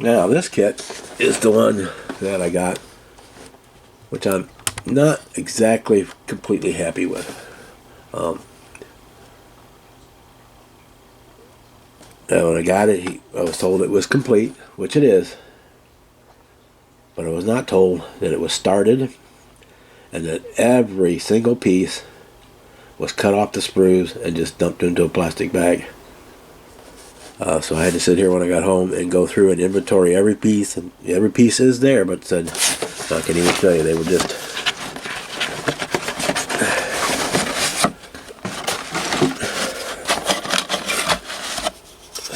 Now this kit is the one that I got, which I'm not exactly completely happy with. When I got it, I was told it was complete, which it is, but I was not told that it was started and that every single piece was cut off the sprues and just dumped into a plastic bag. So I had to sit here when I got home and go through and inventory every piece, and every piece is there, but said, I can't even tell you, they were just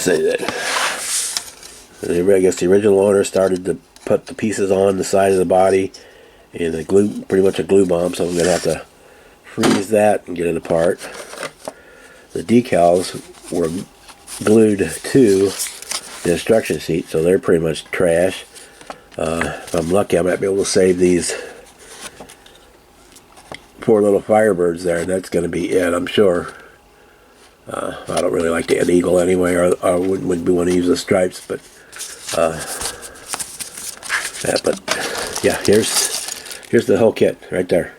say that. I guess the original owner started to put the pieces on the side of the body, and the glue, pretty much a glue bomb, so I'm going to have to freeze that and get it apart. The decals were glued to the instruction sheet, so they're pretty much trash. If I'm lucky, I might be able to save these poor little Firebirds there. That's going to be it, I'm sure. I don't really like the eagle anyway, or I wouldn't want to use the stripes, but yeah, here's the whole kit right there.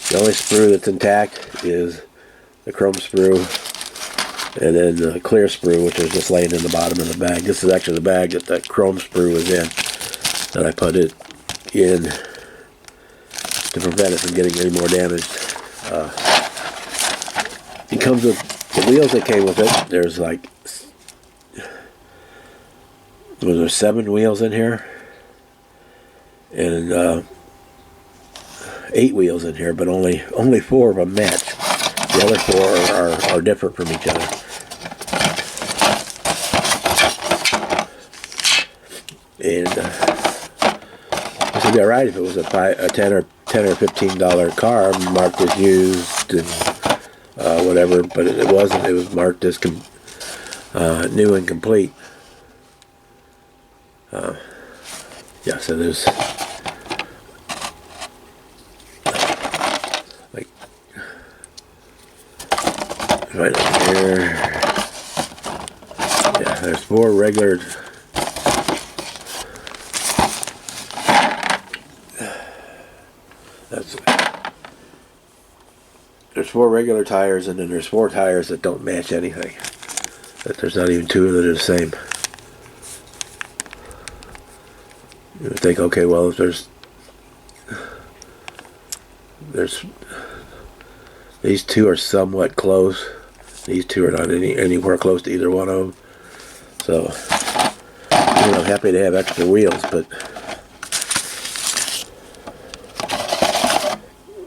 The only sprue that's intact is the chrome sprue, and then the clear sprue, which is just laying in the bottom of the bag. This is actually the bag that the chrome sprue was in, that I put it in to prevent it from getting any more damaged. It comes with the wheels that came with it. There's like, was there 7 wheels in here? And 8 wheels in here, but only 4 of them match. The other 4 are different from each other. And this would be alright if it was a $10 or $15 car marked as used and whatever, but it wasn't. It was marked as new and complete. Yeah, so there's like right up here. Yeah, there's 4 regular. There's 4 regular tires, and then there's 4 tires that don't match anything. That there's not even 2 that are the same. You would think, okay, well, if there's these 2 are somewhat close. These 2 are not anywhere close to either one of them. So, I'm happy to have extra wheels, but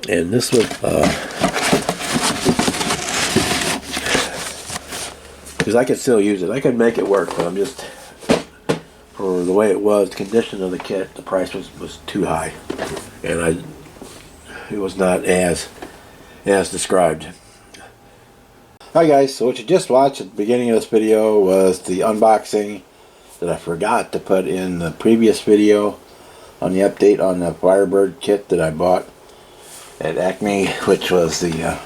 and this would because I could still use it. I could make it work, but I'm just, for the way it was, the condition of the kit, the price was too high, and it was not as described. Hi guys, so what you just watched at the beginning of this video was the unboxing that I forgot to put in the previous video on the update on the Firebird kit that I bought at ACME, which was the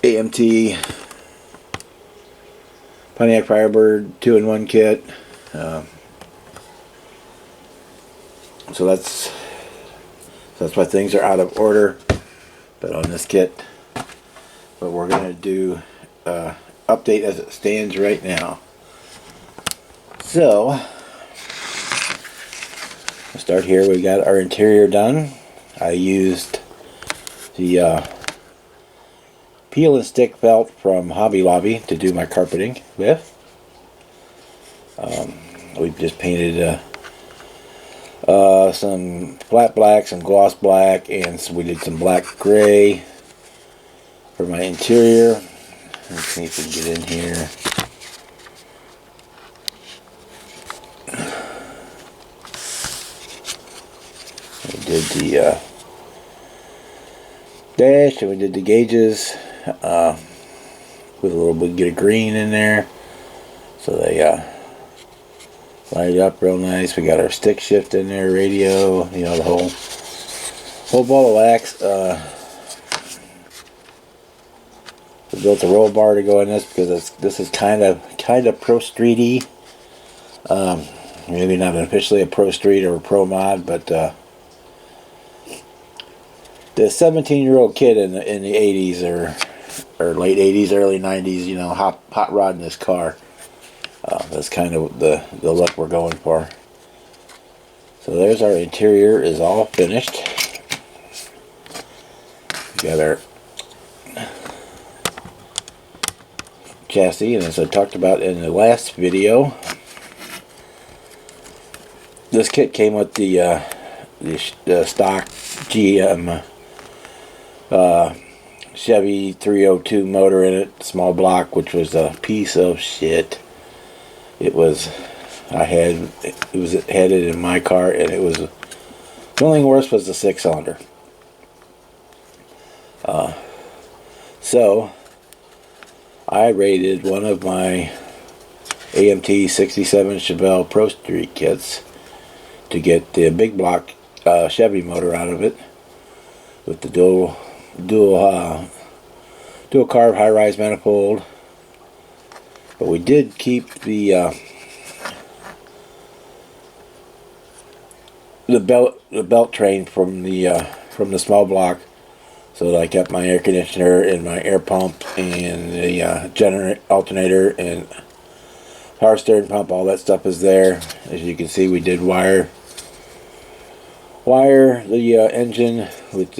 AMT Pontiac Firebird 2-in-1 kit. So that's why things are out of order. But on this kit, but we're going to do update as it stands right now. So we'll start here. We got our interior done. I used the peel and stick felt from Hobby Lobby to do my carpeting with. We just painted some flat black, some gloss black, and so we did some black gray for my interior. Let's see if we can get in here. We did the dash, and we did the gauges with a little bit of green in there, so they light it up real nice. We got our stick shift in there, radio, you know, the whole ball of wax. I built a roll bar to go in this because this is kind of pro streety. Maybe not officially a pro street or a pro mod, but the 17-year-old kid in the 80s or late 80s, early 90s, you know, hot rodding this car. That's kind of the look we're going for. So there's our interior is all finished. We got our chassis, and as I talked about in the last video, this kit came with the stock GM Chevy 302 motor in it, small block, which was a piece of shit. It was headed in my car, and it was, the only thing worse was the 6-cylinder. So I rated one of my AMT 67 Chevelle Pro Street kits to get the big block Chevy motor out of it with the dual carb high-rise manifold. But we did keep the belt train from the small block, so that I kept my air conditioner and my air pump and the alternator and power steering pump. All that stuff is there. As you can see, we did wire the engine with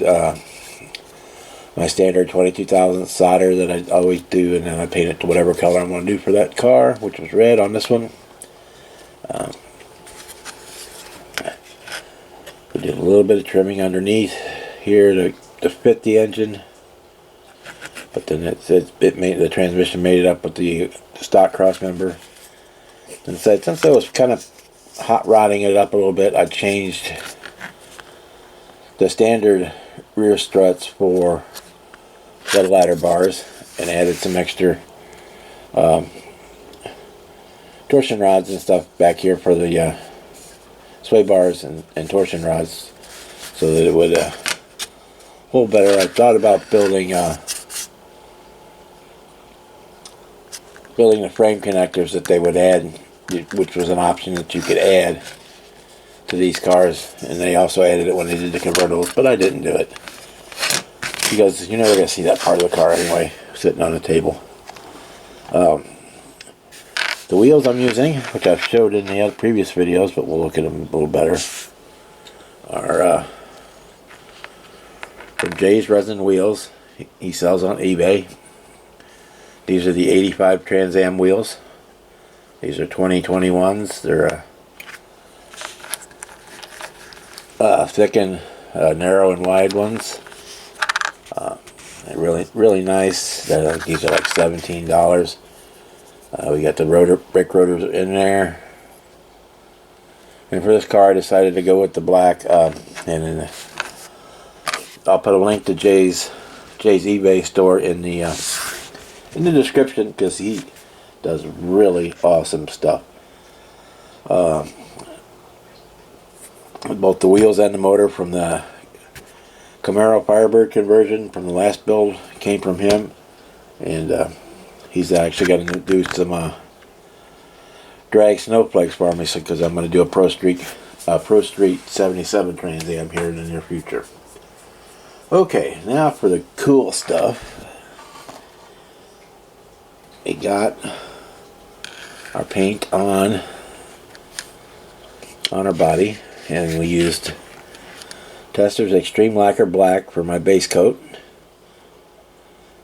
my standard 22,000 solder that I always do, and then I paint it to whatever color I want to do for that car, which was red on this one. We did a little bit of trimming underneath here to fit the engine, but then the transmission made it up with the stock cross member. And so since I was kind of hot rodding it up a little bit, I changed the standard rear struts for the ladder bars and added some extra torsion rods and stuff back here for the sway bars and torsion rods, so that it would hold better. I thought about building the frame connectors that they would add, which was an option that you could add to these cars, and they also added it when they did the convertibles, but I didn't do it because you're never going to see that part of the car anyway, sitting on the table. The wheels I'm using, which I've showed in the other previous videos, but we'll look at them a little better, are from Jay's Resin Wheels. He sells on eBay. These are the 85 Trans Am wheels. These are 2021s. They're thick and narrow and wide ones. They're really nice. These are like $17. We got the brake rotors in there. And for this car, I decided to go with the black. And then I'll put a link to Jay's eBay store in the description, because he does really awesome stuff. Both the wheels and the motor from the Camaro Firebird conversion from the last build came from him, and he's actually going to do some drag snowflakes for me, because I'm going to do a Pro Street 77 Trans Am here in the near future. Okay, now for the cool stuff. We got our paint on our body, and we used Testor's Extreme Lacquer Black for my base coat.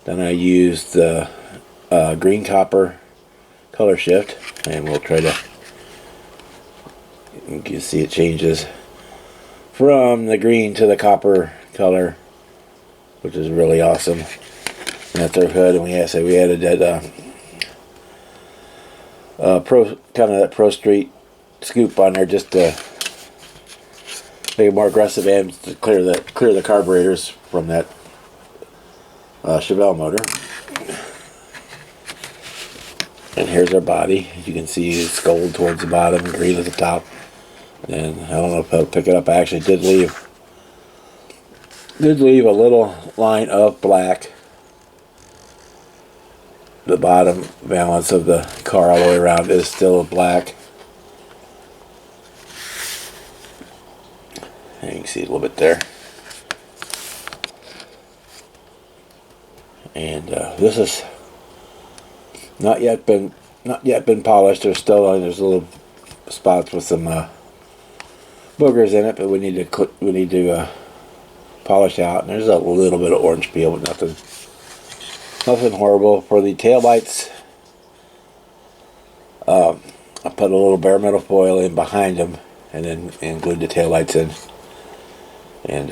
Then I used the green copper color shift, and we'll try to, you can see it changes from the green to the copper color, which is really awesome. And that's our hood, and we added that that Pro Street scoop on there, just to make it more aggressive and to clear the carburetors from that Chevelle motor. And here's our body. You can see it's gold towards the bottom, green at the top. And I don't know if I'll pick it up. I actually did leave a little line of black the bottom valance of the car all the way around is still black. And you can see a little bit there. And this is not yet been polished. There's little spots with some boogers in it, but we need to polish out. And there's a little bit of orange peel, but nothing horrible. For the taillights, I put a little bare metal foil in behind them, and then glued the taillights in. And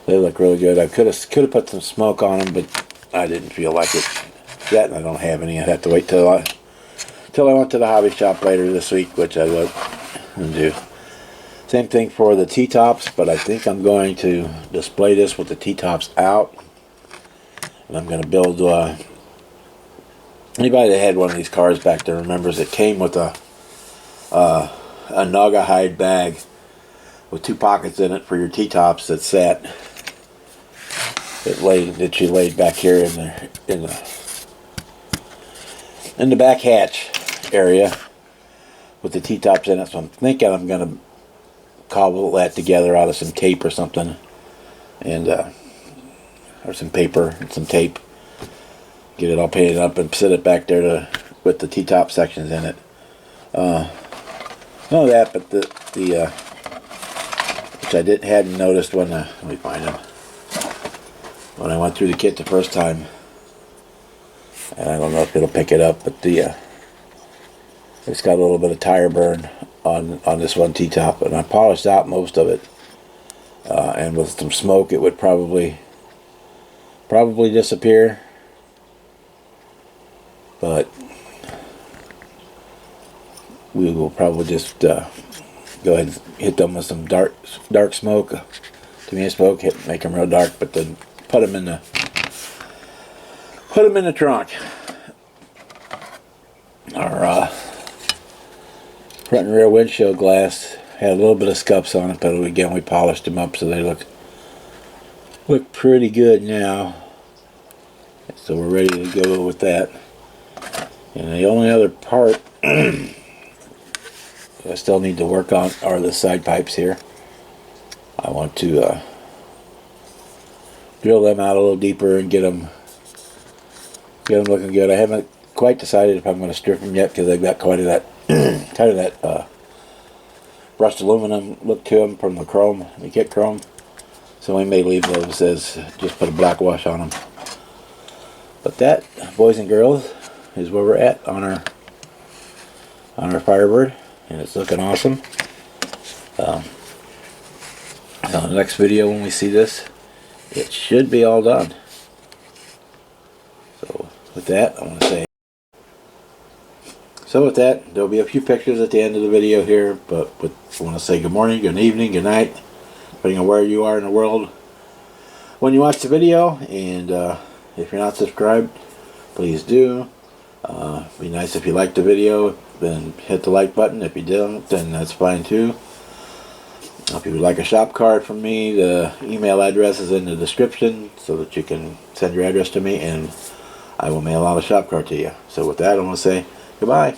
they look really good. I could have put some smoke on them, but I didn't feel like it yet, and I don't have any. I have to wait till I went to the hobby shop later this week, which I will do. Same thing for the T-tops, but I think I'm going to display this with the T-tops out, and I'm going to build. Anybody that had one of these cars back there remembers it came with a Naga hide bag with 2 pockets in it for your T-tops that sat. That you laid back here in the back hatch area with the T-tops in it. So I'm thinking I'm gonna cobble that together out of some tape or something, and or some paper and some tape. Get it all painted up and set it back there with the T-top sections in it. None of that, but the which I hadn't noticed when let me find them. When I went through the kit the first time, and I don't know if it'll pick it up, but it's got a little bit of tire burn on this one T-top, and I polished out most of it, and with some smoke it would probably disappear, but we will probably just go ahead and hit them with some dark smoke, to smoke, make them real dark, but then put them in the trunk. Our front and rear windshield glass had a little bit of scuffs on it, but again we polished them up so they look pretty good now. So we're ready to go with that. And the only other part I still need to work on are the side pipes here. I want to drill them out a little deeper and get them looking good. I haven't quite decided if I'm going to strip them yet because they've got quite of that brushed aluminum look to them from the chrome, the kit chrome. So we may leave those as just put a black wash on them. But that, boys and girls, is where we're at on our Firebird, and it's looking awesome. On the next video when we see this, it should be all done. So with that, I want to say, there'll be a few pictures at the end of the video here, but I want to say good morning, good evening, good night, depending on where you are in the world when you watch the video. And if you're not subscribed, please do. Be nice if you like the video, then hit the like button. If you don't, then that's fine too. If you would like a shop card from me, the email address is in the description so that you can send your address to me and I will mail out a shop card to you. So with that, I want to say goodbye.